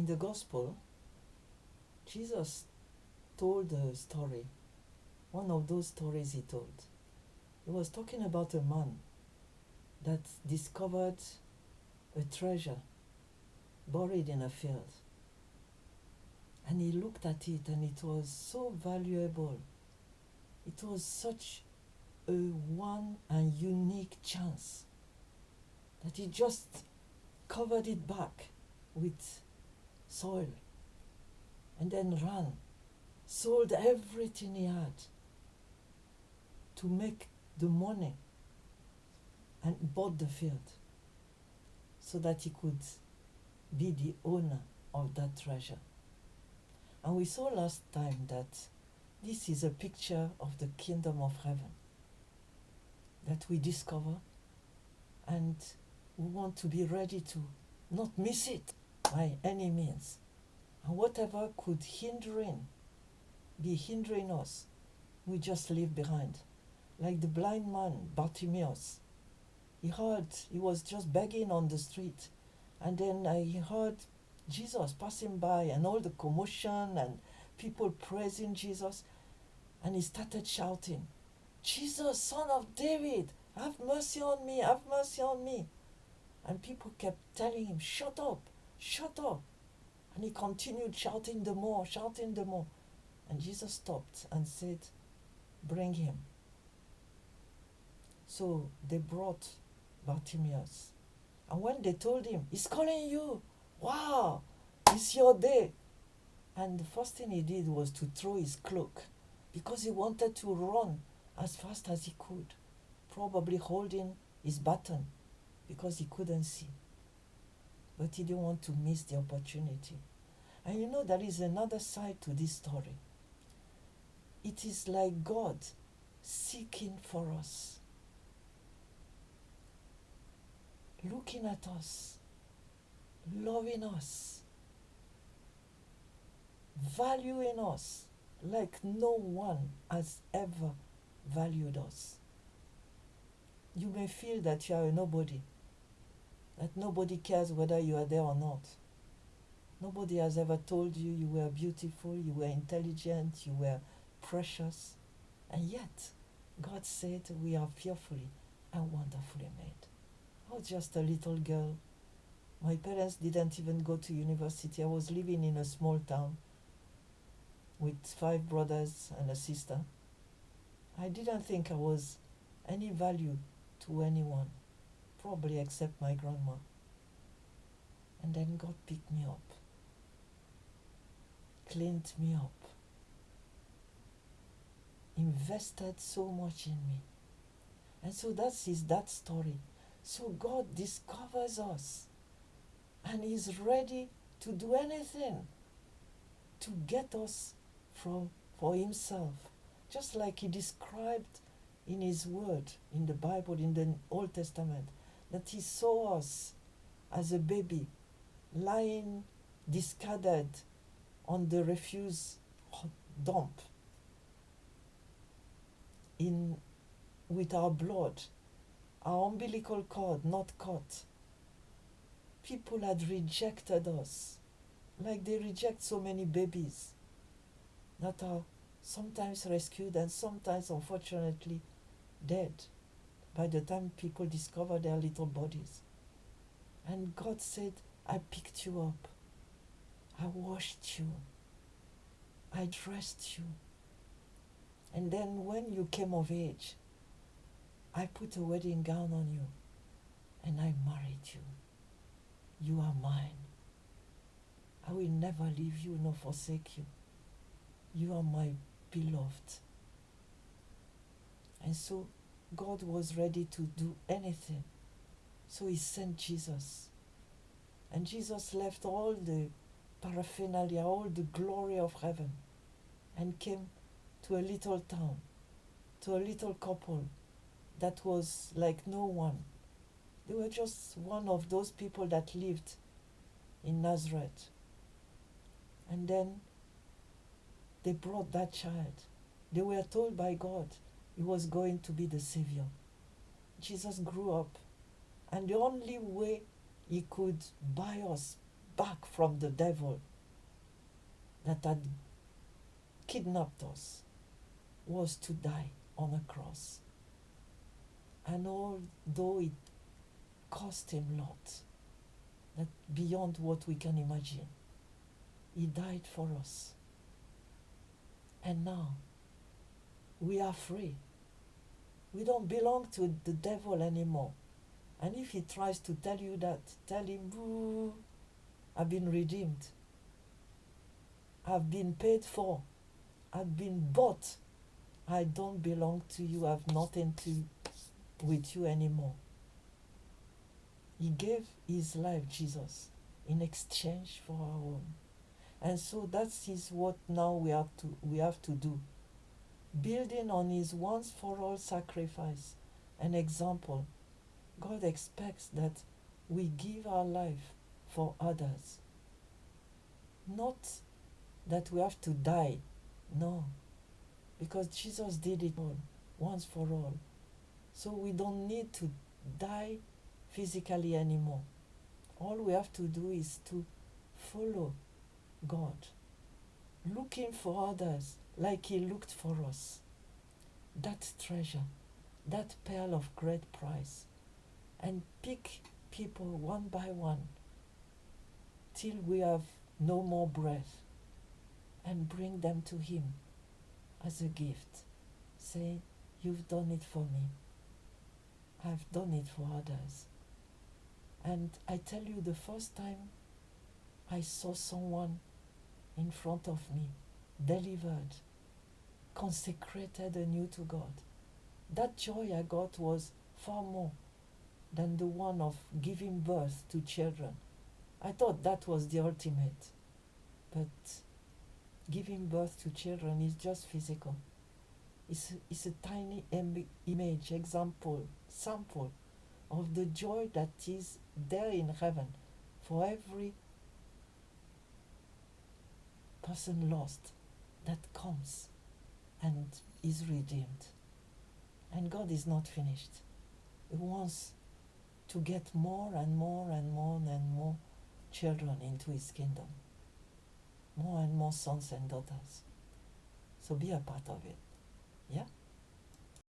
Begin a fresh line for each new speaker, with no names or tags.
In the gospel, Jesus told a story, one of those stories he told. He was talking about a man that discovered a treasure buried in a field. And he looked at it, and it was so valuable. It was such a one and unique chance that he just covered it back with soil and then ran, sold everything he had to make the money and bought the field so that he could be the owner of that treasure. And we saw last time that this is a picture of the kingdom of heaven that we discover, and we want to be ready to not miss it by any means. And whatever could be hindering us, we just leave behind. Like the blind man, Bartimaeus. He was just begging on the street, and then he heard Jesus passing by and all the commotion and people praising Jesus, and he started shouting, "Jesus, Son of David, have mercy on me, have mercy on me." And people kept telling him, "Shut up, shut up." And he continued shouting the more, shouting the more. And Jesus stopped and said, "Bring him." So they brought Bartimaeus. And when they told him, "He's calling you, wow, it's your day." And the first thing he did was to throw his cloak because he wanted to run as fast as he could, probably holding his baton because he couldn't see. But he didn't want to miss the opportunity. And you know, there is another side to this story. It is like God seeking for us, looking at us, loving us, valuing us like no one has ever valued us. You may feel that you are a nobody, that nobody cares whether you are there or not. Nobody has ever told you you were beautiful, you were intelligent, you were precious. And yet, God said we are fearfully and wonderfully made. I was just a little girl. My parents didn't even go to university. I was living in a small town with 5 brothers and a sister. I didn't think I was any value to anyone, probably except my grandma. And then God picked me up, cleaned me up, invested so much in me. And so that story. So God discovers us and is ready to do anything to get us for himself. Just like he described in his word, in the Bible, in the Old Testament, that he saw us as a baby lying discarded on the refuse dump with our blood, our umbilical cord not cut. People had rejected us like they reject so many babies that are sometimes rescued and sometimes, unfortunately, dead by the time people discover their little bodies. And God said, "I picked you up. I washed you. I dressed you. And then when you came of age, I put a wedding gown on you and I married you. You are mine. I will never leave you nor forsake you. You are my beloved." And so God was ready to do anything. So he sent Jesus. And Jesus left all the paraphernalia, all the glory of heaven, and came to a little town, to a little couple that was like no one. They were just one of those people that lived in Nazareth. And then they brought that child. They were told by God he was going to be the Savior. Jesus grew up, and the only way he could buy us back from the devil that had kidnapped us was to die on a cross. And although it cost him a lot, that beyond what we can imagine, he died for us. And now we are free. We don't belong to the devil anymore. And if he tries to tell you that, tell him, boo, I've been redeemed. I've been paid for. I've been bought. I don't belong to you. I have nothing to with you anymore. He gave his life, Jesus, in exchange for our own. And so that is what now we have to do. Building on his once for all sacrifice, an example, God expects that we give our life for others. Not that we have to die, no, because Jesus did it all, once for all. So we don't need to die physically anymore. All we have to do is to follow God, looking for others like he looked for us. That treasure, that pearl of great price, and pick people one by one till we have no more breath, and bring them to him as a gift, saying, you've done it for me, I've done it for others. And I tell you, the first time I saw someone in front of me, delivered, consecrated anew to God, that joy I got was far more than the one of giving birth to children. I thought that was the ultimate. But giving birth to children is just physical. It's a tiny image, example, sample of the joy that is there in heaven for every person lost that comes and is redeemed. And God is not finished. He wants to get more and more and more and more children into his kingdom. More and more sons and daughters. So be a part of it. Yeah?